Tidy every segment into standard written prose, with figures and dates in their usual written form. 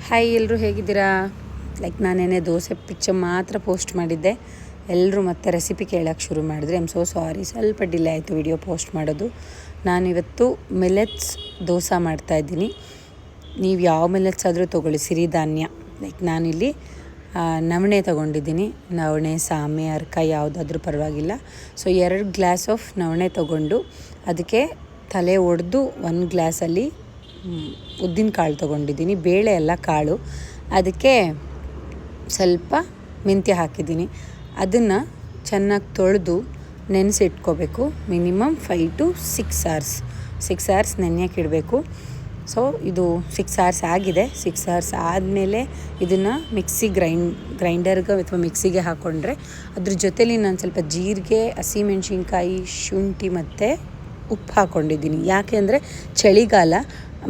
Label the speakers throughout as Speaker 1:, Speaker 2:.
Speaker 1: Hi, ಎಲ್ಲರೂ ಹೇಗಿದ್ದೀರಾ? ನಾನೇನೇ dosa picture ಮಾತ್ರ ಪೋಸ್ಟ್ ಮಾಡಿದ್ದೆ. ಎಲ್ಲರೂ ಮತ್ತೆ ರೆಸಿಪಿ ಕೇಳೋಕ್ಕೆ ಶುರು ಮಾಡಿದ್ರೆ ಐಮ್ ಸೋ ಸಾರಿ, ಸ್ವಲ್ಪ ಡಿಲೇ ಆಯಿತು ವಿಡಿಯೋ ಪೋಸ್ಟ್ ಮಾಡೋದು. ನಾನಿವತ್ತು ಮಿಲೆಟ್ಸ್ ದೋಸೆ ಮಾಡ್ತಾಯಿದ್ದೀನಿ. ನೀವು ಯಾವ ಮಿಲೆಟ್ಸ್ ಆದರೂ ತೊಗೊಳ್ಳಿ, ಸಿರಿಧಾನ್ಯ. ನಾನಿಲ್ಲಿ ನವಣೆ ತೊಗೊಂಡಿದ್ದೀನಿ. ನವಣೆ, ಸಾಮೆ, ಅರ್ಕ ಯಾವುದಾದ್ರೂ ಪರವಾಗಿಲ್ಲ. ಸೊ 2 ಗ್ಲಾಸ್ ಆಫ್ ನವಣೆ ತೊಗೊಂಡು ಅದಕ್ಕೆ ತಲೆ ಒಡೆದು 1 ಗ್ಲಾಸಲ್ಲಿ ಉದ್ದಿನ ಕಾಳು ತೊಗೊಂಡಿದ್ದೀನಿ. ಬೇಳೆ ಎಲ್ಲ ಕಾಳು. ಅದಕ್ಕೆ ಸ್ವಲ್ಪ ಮೆಂತ್ಯ ಹಾಕಿದ್ದೀನಿ. ಅದನ್ನು ಚೆನ್ನಾಗಿ ತೊಳೆದು ನೆನೆಸಿಟ್ಕೋಬೇಕು. ಮಿನಿಮಮ್ 5 to 6 hours 6 hours ನೆನೆಯೋಕೆ ಇಡಬೇಕು. ಸೊ ಇದು 6 hours ಆಗಿದೆ. 6 hours ಆದಮೇಲೆ ಇದನ್ನು ಗ್ರೈಂಡರ್ಗೆ ಅಥವಾ ಮಿಕ್ಸಿಗೆ ಹಾಕ್ಕೊಂಡ್ರೆ ಅದ್ರ ಜೊತೇಲಿ ನಾನು ಸ್ವಲ್ಪ ಜೀರಿಗೆ, ಹಸಿಮೆಣ್ಸಿನ್ಕಾಯಿ, ಶುಂಠಿ ಮತ್ತು ಉಪ್ಪು ಹಾಕ್ಕೊಂಡಿದ್ದೀನಿ. ಯಾಕೆ ಅಂದರೆ ಚಳಿಗಾಲ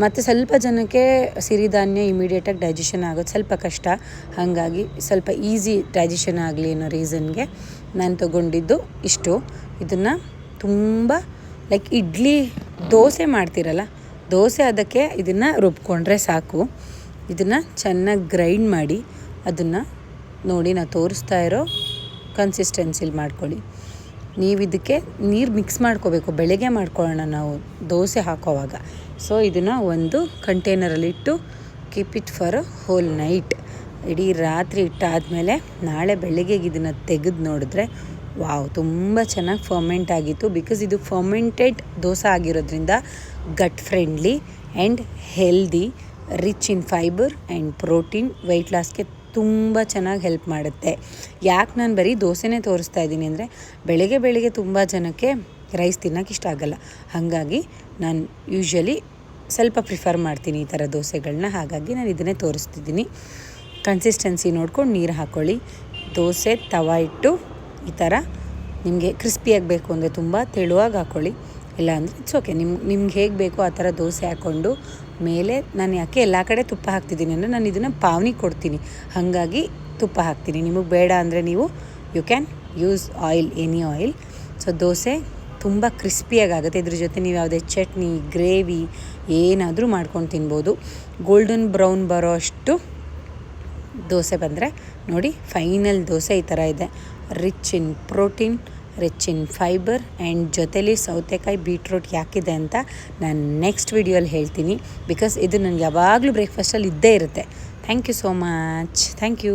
Speaker 1: ಮತ್ತು ಸ್ವಲ್ಪ ಜನಕ್ಕೆ ಸಿರಿಧಾನ್ಯ ಇಮಿಡಿಯೇಟಾಗಿ ಡೈಜೆಷನ್ ಆಗೋದು ಸ್ವಲ್ಪ ಕಷ್ಟ. ಹಾಗಾಗಿ ಸ್ವಲ್ಪ ಈಸಿ ಡೈಜೆಷನ್ ಆಗಲಿ ಅನ್ನೋ ರೀಸನ್ಗೆ ನಾನು ತೊಗೊಂಡಿದ್ದು ಇಷ್ಟು. ಇದನ್ನು ತುಂಬ ಇಡ್ಲಿ, ದೋಸೆ ಮಾಡ್ತಿರಲ್ಲ, ದೋಸೆ ಅದಕ್ಕೆ ಇದನ್ನು ರುಬ್ಕೊಂಡ್ರೆ ಸಾಕು. ಇದನ್ನು ಚೆನ್ನಾಗಿ ಗ್ರೈಂಡ್ ಮಾಡಿ ಅದನ್ನು ನೋಡಿ ನಾನು ತೋರಿಸ್ತಾ ಇರೋ ಕನ್ಸಿಸ್ಟೆನ್ಸಿಲಿ ಮಾಡ್ಕೊಳ್ಳಿ. ನೀವು ಇದಕ್ಕೆ ನೀರು ಮಿಕ್ಸ್ ಮಾಡ್ಕೋಬೇಕು. ಬೆಳಗ್ಗೆ ಮಾಡ್ಕೊಳ್ಳೋಣ ನಾವು ದೋಸೆ ಹಾಕೋವಾಗ. ಸೊ ಇದನ್ನು ಒಂದು ಕಂಟೈನರಲ್ಲಿಟ್ಟು keep it for a whole night. ಇಡೀ ರಾತ್ರಿ ಇಟ್ಟಾದಮೇಲೆ ನಾಳೆ ಬೆಳಗ್ಗೆಗೆ ಇದನ್ನು ತೆಗೆದು ನೋಡಿದ್ರೆ ವಾವ್, ತುಂಬ ಚೆನ್ನಾಗಿ ಫರ್ಮೆಂಟ್ ಆಗಿತ್ತು. ಬಿಕಾಸ್ ಇದು ಫರ್ಮೆಂಟೆಡ್ ದೋಸೆ ಆಗಿರೋದ್ರಿಂದ gut friendly and healthy, rich in fibre and protein. Weight ಲಾಸ್ಗೆ ತುಂಬ ಚೆನ್ನಾಗಿ ಹೆಲ್ಪ್ ಮಾಡುತ್ತೆ. ಯಾಕೆ ನಾನು ಬರೀ ದೋಸೆನೇ ತೋರಿಸ್ತಾ ಇದ್ದೀನಿ ಅಂದರೆ ಬೆಳಗ್ಗೆ ತುಂಬ ಜನಕ್ಕೆ ರೈಸ್ ತಿನ್ನೋಕೆ ಇಷ್ಟ ಆಗೋಲ್ಲ. ಹಾಗಾಗಿ ನಾನು ಯೂಶ್ವಲಿ ಸ್ವಲ್ಪ ಪ್ರಿಫರ್ ಮಾಡ್ತೀನಿ ಈ ಥರ ದೋಸೆಗಳನ್ನ. ಹಾಗಾಗಿ ನಾನು ಇದನ್ನೇ ತೋರಿಸ್ತಿದ್ದೀನಿ. ಕನ್ಸಿಸ್ಟೆನ್ಸಿ ನೋಡ್ಕೊಂಡು ನೀರು ಹಾಕ್ಕೊಳ್ಳಿ. ದೋಸೆ ತವ ಇಟ್ಟು ಈ ಥರ ನಿಮಗೆ ಕ್ರಿಸ್ಪಿಯಾಗಿ ಬೇಕು ಅಂದರೆ ತುಂಬ ತೆಳುವಾಗಿ ಹಾಕ್ಕೊಳ್ಳಿ. ಇಲ್ಲ ಅಂದರೆ ಇಟ್ಸ್ ಓಕೆ, ನಿಮ್ಗೆ ಹೇಗೆ ಬೇಕೋ ಆ ಥರ ದೋಸೆ ಹಾಕ್ಕೊಂಡು ಮೇಲೆ ನಾನು ಯಾಕೆ ಎಲ್ಲ ಕಡೆ ತುಪ್ಪ ಹಾಕ್ತಿದ್ದೀನಿ ಅಂದರೆ ನಾನು ಇದನ್ನು ಪಾವನಿ ಕೊಡ್ತೀನಿ, ಹಾಗಾಗಿ ತುಪ್ಪ ಹಾಕ್ತೀನಿ. ನಿಮಗೆ ಬೇಡ ಅಂದರೆ ನೀವು you can use oil, any oil. So dosa ತುಂಬ ಕ್ರಿಸ್ಪಿಯಾಗುತ್ತೆ. ಇದ್ರ ಜೊತೆ ನೀವು ಯಾವುದೇ ಚಟ್ನಿ, ಗ್ರೇವಿ ಏನಾದರೂ ಮಾಡ್ಕೊಂಡು ತಿನ್ಬೋದು. ಗೋಲ್ಡನ್ ಬ್ರೌನ್ ಬರೋ ಅಷ್ಟು ದೋಸೆ ಬಂದರೆ ನೋಡಿ, ಫೈನಲ್ ದೋಸೆ ಈ ಥರ ಇದೆ. Rich in protein, rich in fibre and ಜೊತೆಲಿ ಸೌತೆಕಾಯಿ, ಬೀಟ್ರೂಟ್ ಯಾಕಿದೆ ಅಂತ ನಾನು ನೆಕ್ಸ್ಟ್ ವಿಡಿಯೋಲಿ ಹೇಳ್ತೀನಿ. ಬಿಕಾಸ್ ಇದು ನನಗೆ ಯಾವಾಗಲೂ ಬ್ರೇಕ್ಫಾಸ್ಟಲ್ಲಿ ಇದ್ದೇ ಇರುತ್ತೆ. Thank you so much. Thank you.